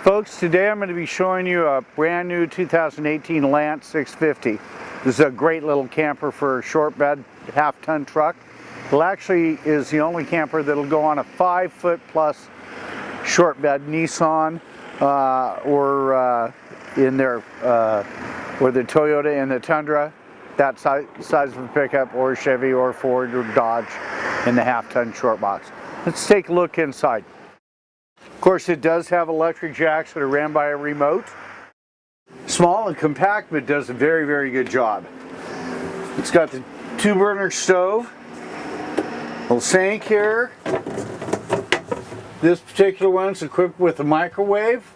Folks, today I'm going to be showing you a brand new 2018 Lance 650. This is a great little camper for a short bed half-ton truck. It actually is the only camper that'll go on a 5-foot plus short bed Nissan or in their or the Toyota and the Tundra, that size of a pickup, or Chevy or Ford or Dodge in the half-ton short box. Let's take a look inside. Of course, it does have electric jacks that are ran by a remote. Small and compact, but does a very, very good job. It's got the 2-burner stove, little sink here. This particular one's equipped with a microwave.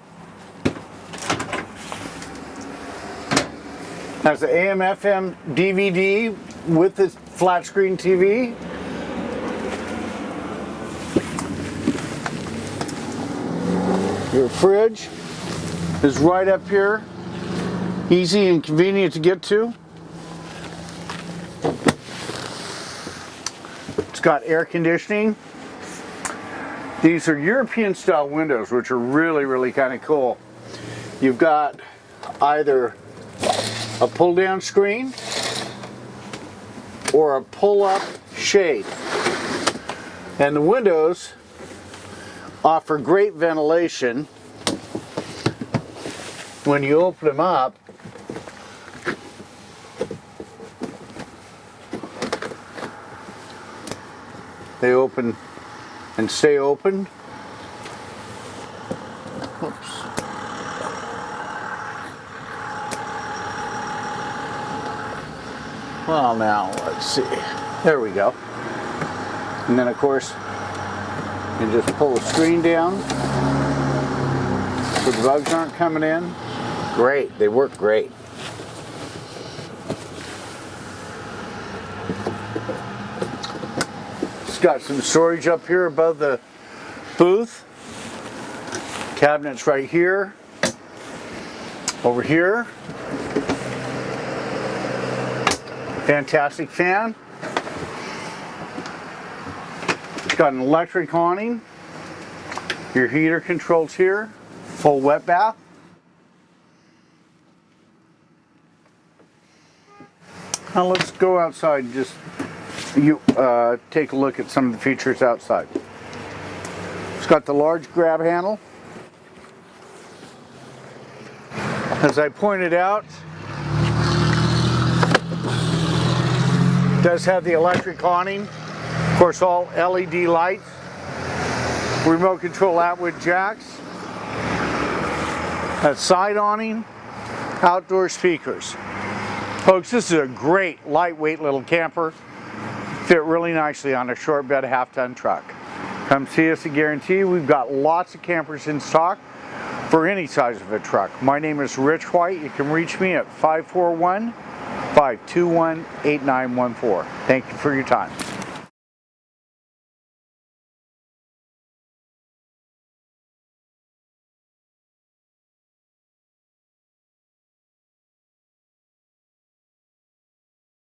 Has an AM/FM DVD with the flat screen TV. Your fridge is right up here, easy and convenient to get to. It's got air conditioning. These are European style windows, which are really, really kind of cool. You've got either a pull down screen or a pull up shade. And the windows offer great ventilation. When you open them up, they open and stay open. Whoops. Well, now let's see. There we go. And then, of course, you just pull the screen down so the bugs aren't coming in. Great, they work great. It's got some storage up here above the booth. Cabinets right here, over here. Fantastic fan. It's got an electric awning. Your heater controls here. Full wet bath. Now let's go outside and just take a look at some of the features outside. It's got the large grab handle. As I pointed out, it does have the electric awning. Of course, all LED lights. Remote control outward jacks. A side awning. Outdoor speakers. Folks, this is a great lightweight little camper. Fit really nicely on a short bed half-ton truck. Come see us at Guarantee. We've got lots of campers in stock for any size of a truck. My name is Rich White. You can reach me at 541-521-8914. Thank you for your time.